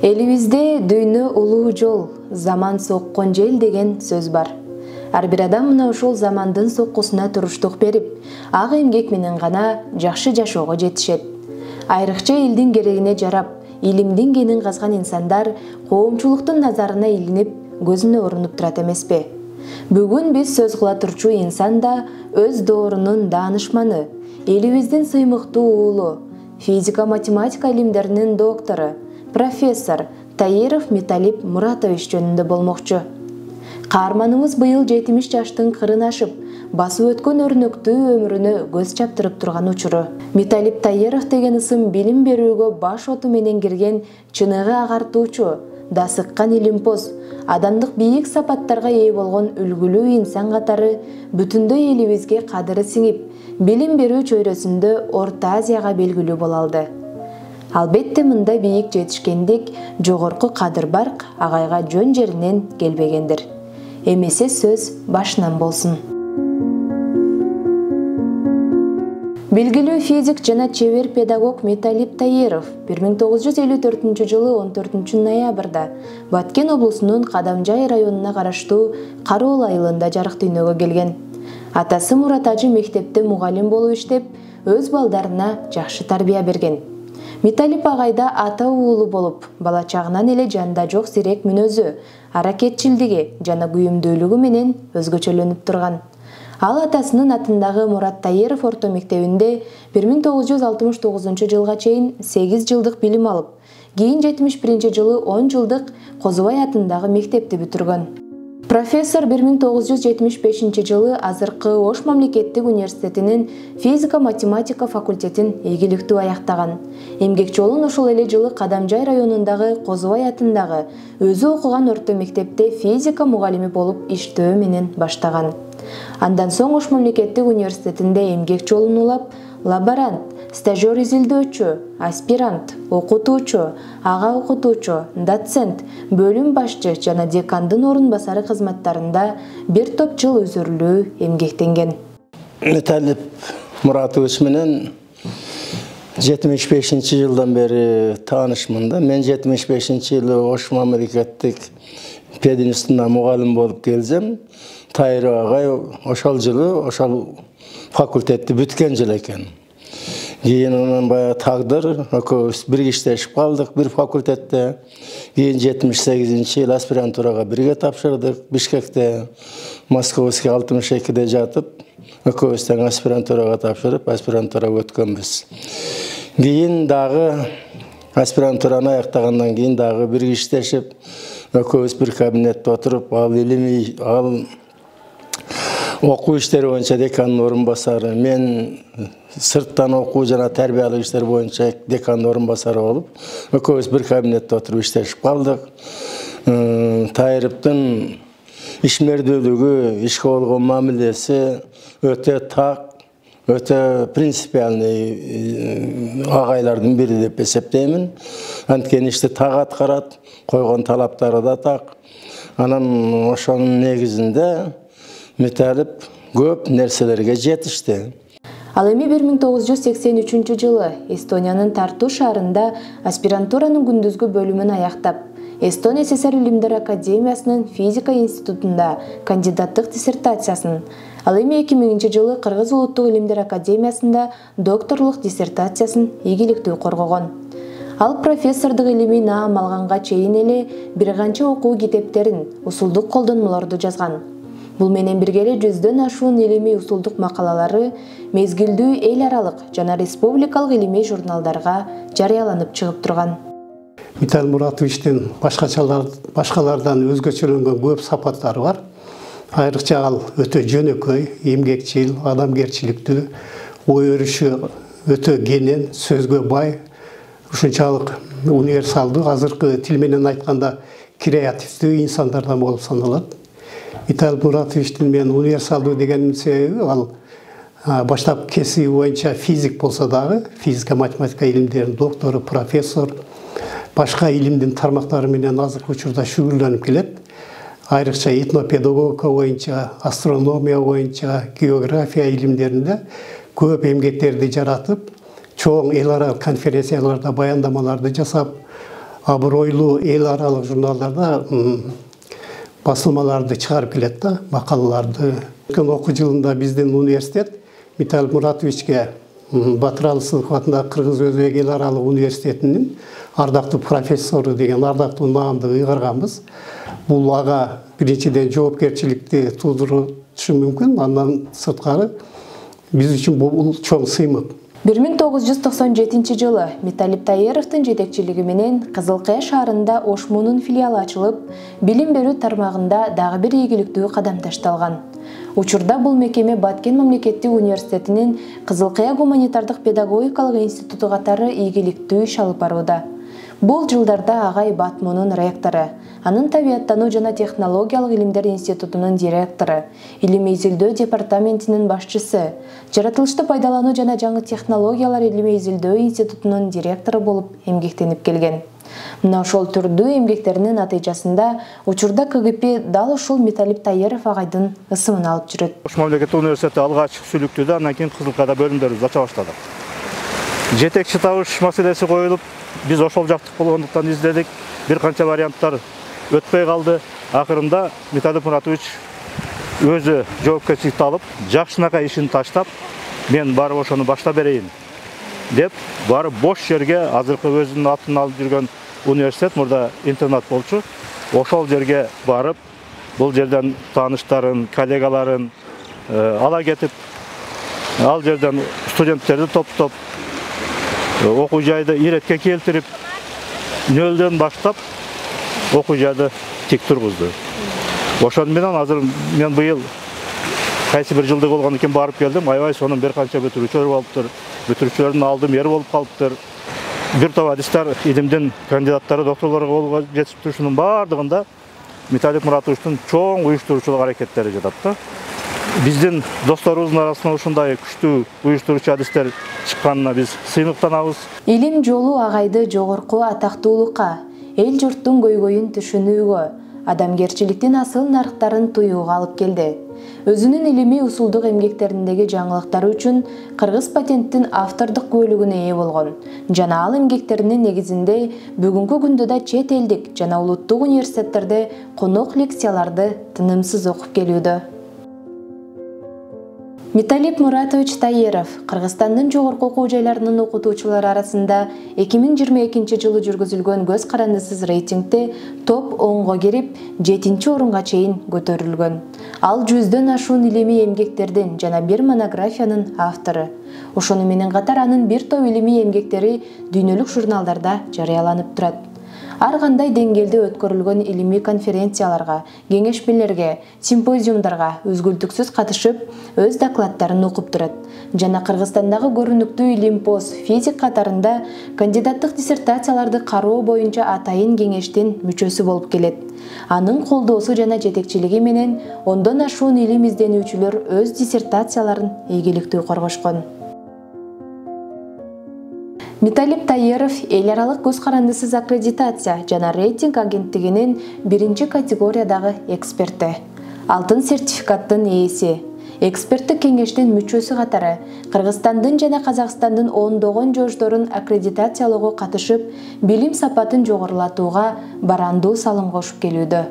Элибизде дүйнө улуу жол, заман соккон жел деген сөз бар. Ар бир адам мына ошол замандын соккусуна туруштук берип, ак эмгек менен гана жакшы жашоого жетишет. Айрыкча элдин керегине жарап, илимдин кенин казган инсандар коомчулуктун назарына илинип, көзүнө урунуп турат эмеспи? Бүгүн биз сөз кыла турчу инсан да өз доорунун даанышманы, элибиздин сыймыктуу уулу, физика-математика илимдеринин доктору, профессор Таиров Металип Муратович жөнүндө болмокчу. Каарманыбыз быйыл 70 жаштын кырын ашып, басып өткөн өрнөктүү өмүрүнө көз чаптырып турган учуру. Металип Таиров деген ысым билим берүүгө баш оту менен кирген чыныгы агартуучу, дасыккан илимпоз, адамдык бийик сапаттарга ээ болгон үлгүлүү инсан катары бүтүндөй элибизге кадыры сиңип, билим берүү чөйрөсүндө Орто Азияга белгилүү боло алды. Албетте мында бийик жетишкендик, жогорку кадыр-барк агайга жөн жеринен келбегендир. Эмесе сөз башынан болсун. Белгилүү физик жана чебер педагог Металип Таиров 1954 жылы 14 ноябрда Баткен облусунун Кадамжай районуна караштуу Кароол айылында жарык дүйнөгө келген. Атасы Мурат ажы мектепте мугалим болуп иштеп, өз балдарына жакшы тарбия берген. Металип агайда ата уулу болуп, бала чагынан эле жанында жок сирек мүнөзү, аракетчилдиги жана күйүмдүүлүгү менен өзгөчөлөнүп турган. Ал атасынын атындагы Мурат Таиров орто мектебинде 1969 жылга чейин 8 жылдык билим алып, кийин 71 жылы 10 жылдык Козубай атындагы мектепти бүтүргөн. Профессор 1975 жылы азыркы Ош мамлекеттик университетинин физика-математика факультетин ийгиликтүү аяктаган. Эмгек жолун ошол эле жылы Кадамжай районундагы Козубай атындагы өзү окуган орто мектепте физика мугалими болуп иштөө менен баштаган. Андан соң Ош мамлекеттик университетинде эмгек жолун улап, лаборант, стажер изилдөөчү, аспирант, окутуучу, ага окутуучу, доцент, бөлүм башчы жана декандын орун басары кызматтарында бир топ жыл өзүрлүү эмгектенген. Металип Муратович менен 75 жылдан бери таанышмын да. Мен 75 жылы Ош мамлекеттик пединститутуна мугалим болуп келсем, Таиров агай ошол жылы ошол факультетти бүткөн жыл экен. Кийин анан баягы тагдыр, экөөбүз бирге иштешип калдык бир факультетте. Кийин 78 жыл аспирантурага бирге тапшырдык Бишкекте. Московский 62-де жатып, экөөбүз тең аспирантурага тапшырып, аспирантура өткөнбүз. Кийин дагы аспирантураны аяктагандан кийин дагы бирге иштешип, экөөбүз бир кабинетте отуруп, ал илимий, ал окуу иштери боюнча декандын орун басары, мен сырттан окуу жана тарбиялык иштер боюнча декандын орун басары болуп, экөөбүз бир кабинетте отуруп иштешип калдык. Таировдун ишмердүүлүгү, ишке болгон мамилеси өтө так, өтө принципиальный агайлардын бири деп эсептеймин. Анткени ишти так аткарат, койгон талаптары да так. Анан ошонун негизинде Металип көп нерселерге жетишти. Ал эми 1983 жылы Эстониянын Тарту шаарында аспирантуранын күндүзгү бөлүмүн аяктап, Эстония СССР Илимдер Академиясынын физика институтунда кандидаттык диссертациясын, ал эми 2000 жылы Кыргыз Улуттук Илимдер Академиясында докторлук диссертациясын ийгиликтүү коргогон. Ал профессордук илимий наам алганга чейин эле бир канча окуу китептерин, усулдук колдонмолорду жазган. Бул менен бирге эле 100дөн ашуун илимий усулдук макалалары мезгилдүү эл аралык жана республикалык илимий журналдарга жарыяланып чыгып турган. Металип Муратовичтин башкалардан өзгөчөлөнгөн көп сапаттары бар. Айрыкча ал өтө жөнөкөй, эмгекчил, адамгерчиликтүү, ой өрүшү өтө кенен, сөзгө бай, ушунчалык универсалдуу, азыркы тил менен айтканда креативдүү инсандардан болуп саналат. Металип Муратовичтин мен универсалдуу дегенин себеби ал баштап кесиби боюнча физик болсо дагы, физика-математика илимдеринин доктору, профессор, башка илимдин тармактары менен азыркы учурда шүгүрлөнүп келет. Айрыкча этнопедагогика боюнча, астрономия боюнча, география илимдеринде көп эмгектерди жаратып, чоң эл аралык конференцияларда баяндамаларды жасап, абыройлуу эл аралык журналдарда басылмаларды чыгарып келет да, макалаларды. Өткөн окуу жылында биздин университет Миталип Муратовичке Батыр Алысынов атындагы Кыргыз Өзбек эл аралык университетинин ардактуу профессору деген ардактуу наамды ыйгарганбыз. Бул ага биринчиден жоопкерчиликти туудурушу мүмкүн, андан сырткары биз үчүн бул чоң сыймык. 1997 жылы Миталип Таировдун жетекчилиги менен Кызылкая шаарында Ошмунун филиалы ачылып, билим берүү тармагында дагы бир ийгиликтүү кадам ташталган. Учурда бул мекеме Баткен мамлекеттик университетинин Кызылкая гуманитардык педагогикалык институту катары ийгиликтүү иш алып барууда. Бул жылдарда агай Батмунун ректору, анын табияттануу жана технологиялык илимдер институтунун директору, илимий изилдөө департаментинин башчысы, жаратылышты пайдалануу жана жаңы технологиялар илимий изилдөө институтунун директору болуп эмгектенип келген. Мына ошол түрдүү эмгектеринин натыйжасында учурда КГП дал ушул Миталип Таиров агайдын ысымын алып жүрөт. Ош мамлекеттик университети алгач сүйлүктүүдө, андан кийин Кызылкаяда бөлүмдөрүбүздү ача баштадык. Жетекчи табыш маселеси коюлуп, биз ошол жактык болгондуктан издедик. Бир канча варианттар өтпөй калды. Акырында Миталип Муратович өзү жоопкерчиликти алып, жакшынакай ишин таштап, мен барып ошону баштап берейин деп, барып бош жерге, азыркы өзүнүн атын алып жүргөн университет, мурда интернат болчу, ошол жерге барып, бул жерден тааныштарын, коллегаларын ала кетип, ал жерден студенттерди топтоп, окуу жайды иретке келтирип, нөлдөн баштап окуу жайды тик тургузду. Ошону менен азыр мен быйыл кайсы бир жылдык болгондон кийин барып келдим. Аябай сонун бир канча бүтүрүүчүлөр болуптур. Бүтүрүүчүлөрдүн алдым эр болуп калыптыр. Бир топ адистер илимдин кандидаттары, докторлорго болуп жетип турушунун баардыгында Миталип Муратовичтин чоң уюштуруучулук аракеттери жатат да. Биздин досторубуздун арасынан ушундай күчтүү уюштуруучу адистер чыкканына биз сыймыктанабыз. Илим жолу агайды жогорку атактуулукка, эл журттун көйгөйүн түшүнүүгө, адамгерчиликтин асыл нарыктарын туюуга алып келди. Өзүнүн илимий усулдук эмгектериндеги жаңылыктары үчүн кыргыз патенттин автордук куөлүгүнө ээ болгон. Жана ал эмгектеринин негизинде бүгүнкү күндө да чет элдик жана улуттук университеттерде конок лекцияларды тынымсыз окуп келүүдө. Миталип Муратович Таиров Кыргызстандын жогорку окуу жайларынын окутуучулары арасында 2022 жылы жүргүзүлгөн көз карандысыз рейтингде топ 10го кирип, 7-орунга чейин көтөрүлгөн. Ал 100дөн ашуун илимий эмгектердин жана бир монографиянын автору. Ошону менен катар анын бир топ илимий эмгектери дүйнөлүк журналдарда жарыяланып турат. Ар кандай деңгээлде өткөрүлгөн илимий конференцияларга, кеңешмелерге, симпозиумдарга үзгүлтүксүз катышып, өз докладдарын окуп турат. Жана Кыргызстандагы көрүнүктүү илимпоз физик катарында кандидаттык диссертацияларды кароо боюнча атайын кеңештин мүчөсү болуп келет. Анын колдоосу жана жетекчилиги менен 10дон ашуун илим изденүүчүлөр өз диссертацияларын ийгиликтүү коргошкон. Миталип Таиров эл аралык көз карандысыз аккредитация жана рейтинг агенттигинин 1 категориядагы эксперти. Алтын сертификаттын ээси. Эксперттик кеңештин мүчөсү катары Кыргызстандын жана Казакстандын ондогон жошторун аккредитациялоого катышып, билим сапатын жогорулатууга барандуу салым кошуп келүүдө.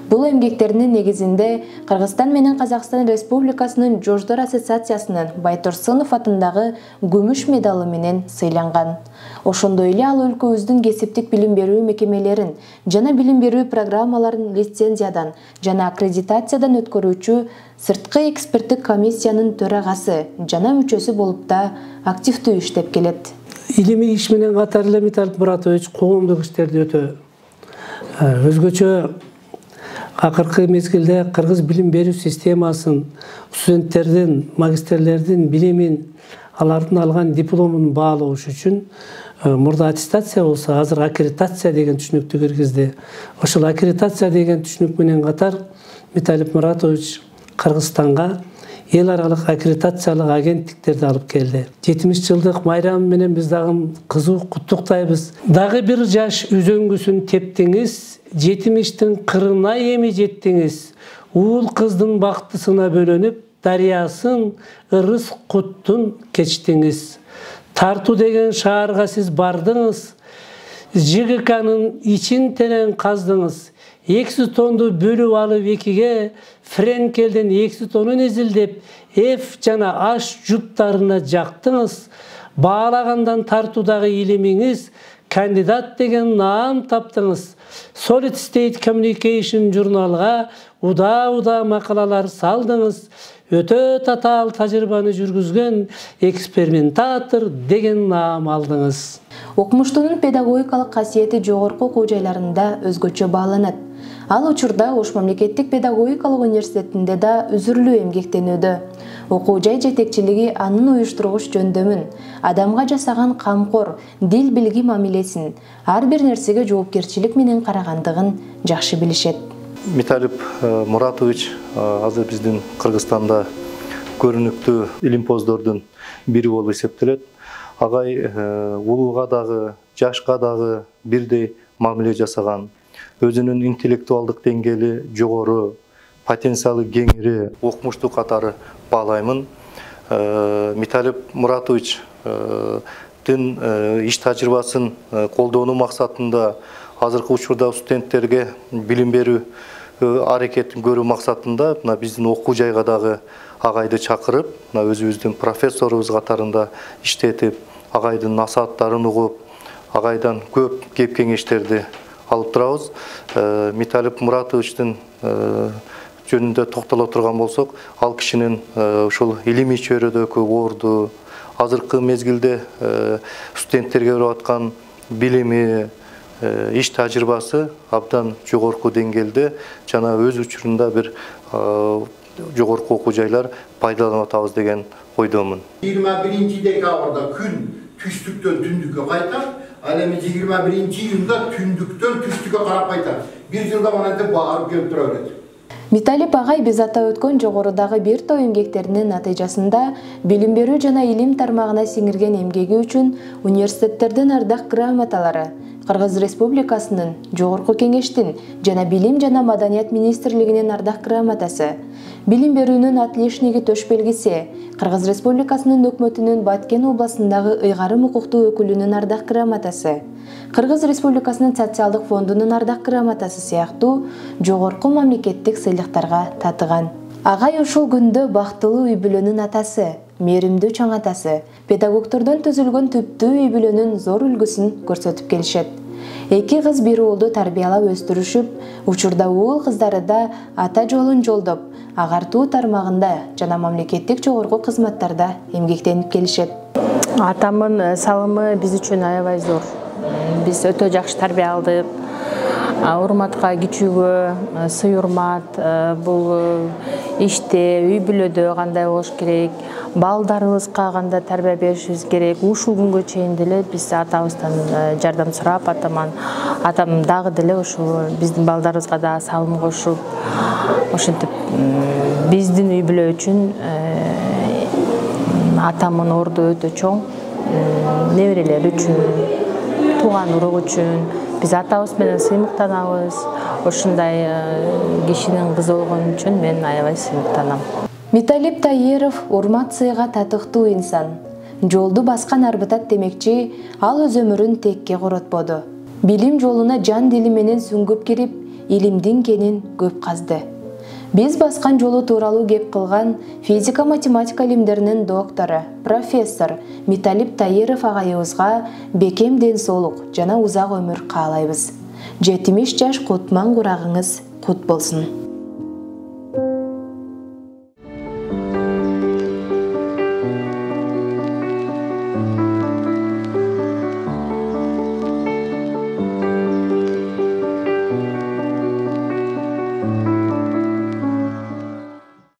Бул эмгектеринин негизинде Кыргызстан менен Казакстан Республикасынын Жождор ассоциациясынын Байтурсунов атындагы күмүш медалы менен сыйланган. Ошондой эле ал өлкөбүздүн кесиптик билим берүү мекемелерин жана билим берүү программаларын лицензиядан жана аккредитациядан өткөрүүчү сырткы эксперттик комиссиянын төрагасы жана мүчөсү болуп да активдүү иштеп келет. Илимий иш менен катар эле Миталип Муратович коомдук иштерди өтө өзгөчө акыркы мезгилде кыргыз билим берүү системасын, студенттердин, магистрлердин билимин, алардын алган дипломун баалоош үчүн мурда аттестация болсо, азыр аккредитация деген түшүнүктү киргизди. Ошол аккредитация деген түшүнүк менен катар Миталип Муратович Кыргызстанга эл аралык аккредитациялык агенттиктерди алып келди. 70 жылдык майрам менен биз дагы кызуу куттуктайбыз. Дагы бир жаш үзөңгүсүн тептиңиз, 70-тин кырына эми жеттиңиз. Уул кыздын бактысына бөлөнүп, дарыясын, ырыс куттун кечтиңиз. Тартуу деген шаарга сиз бардыңыз. ЖГК'нын ичин терең каздыңыз. 2 тонду бөлүп алып экиге Френкелден 2 тонун эзилдеп, F жана H жуптарына жактыңыз. Баалагандан тартуудагы илимиңиз кандидат деген наам таптыңыз. Solid State Communication журналга уда макалалар салдыңыз. Өтө татаал тажрыйбаны жүргүзгөн экспериментатор деген наам алдыңыз. Окумуштуунун педагогикалык касиети жогорку окуу жайларында өзгөчө бааланат. Ал учурда Ош мамлекеттик педагогикалык университетинде да үзүрлүү эмгектенүүдө. Окуу жай жетекчилиги анын уюштургуч жөндөмүн, адамга жасаган камкор, дил билги мамилесин, ар бир нерсеге жоопкерчилик менен карагандыгын жакшы билишет. Миталип Муратович азыр биздин Кыргызстанда көрүнүктүү илимпоздордун бири болуп эсептелет. Агай улууга дагы, жашка дагы бирдей мамиле жасаган, өзүнүн интеллектуалдык деңгээли жогору, потенциалы кеңири окумуштуу катары баалаймын. Миталип Муратович иш тажрыйбасын колдонуу максатында азыркы учурда студенттерге билим берүү аракетин көрүү максатында биздин окуу жайга дагы агайды чакырып, өзүбүздүн профессорубуз катарында иштетип, агайдын насааттарын угуп, агайдан көп кеп кеңештерди алып турабыз. Миталип Муратовичтин жөнүндө токтоло турган болсок, ал кишинин ушул илимий чөйрөдөгү орду, азыркы мезгилде студенттерге берип аткан билими, иш тажрыйбасы абдан жогорку деңгээлде жана өз учурунда бир жогорку окуу жайлар пайдаланып атабыз деген ойдомун. 21 декабрда күн түштүктөн түндүккө кайтат, ал эми 21 июнда түндүктөн түштүккө карап кайтат. Бир жылда манантип барып келип тура берет. Миталип агай биз атап өткөн жогорудагы бир топ эмгектеринин натыйжасында билим берүү жана илим тармагына сиңирген эмгеги үчүн университеттерден ардак грамоталары, Кыргыз Республикасынын Жогорку Кеңештин жана Билим жана Маданият министрлигинин ардак грамотасы, билим берүүнүн отличниги төш белгиси, Кыргыз Республикасынын өкмөтүнүн Баткен областындагы ыйгарым укуктуу өкүлүнүн ардак грамотасы, Кыргыз Республикасынын социалдык фондунун ардак грамотасы сыяктуу жогорку мамлекеттик сыйлыктарга татыган. Агай ушул күндө бактылуу үй бүлөнүн атасы, мээримдүү чоң атасы, педагогтордон түзүлгөн түптүү үй бүлөнүн зор үлгүсүн көрсөтүп келишет. 2 кыз бир уулду тарбиялап өстүрүшүп, учурда уул кыздары да ата жолун жолдоп, агартуу тармагында жана мамлекеттик жогорку кызматтарда эмгектенип келишет. Атамдын салымы биз үчүн аябай зор. Биз өтө жакшы тарбия алдык. Урматка, кичүүгө сый урмат, бул иште, үй бүлөдө кандай болуш керек, балдарыбызга кандай тарбия беришибиз керек. Ушул күнгө чейин деле биз атабыздан жардам сурап, атам дагы деле ушул биздин балдарыбызга да салым кошуп, ошентип биздин үй бүлө үчүн атамдын орду өтө чоң. Неберелер үчүн, тууган урук үчүн биз атабыз менен сыймыктанабыз. Ошундай кишинин кызы болгон үчүн мен аябай сыймыктанам. Миталип Таиров урмат сыйга татыктуу инсан. Жолду баскан арбытат демекчи, ал өз өмүрүн текке коротподу. Билим жолуна жан дили менен сүңгүп кирип, илимдин кенин көп казды. Биз баскан жолу тууралуу кеп кылган физика-математика илимдеринин доктору, профессор Миталип Таиров агайыбызга бекем ден соолук жана узак өмүр каалайбыз. 70 жаш кутман курагыңыз кут болсун.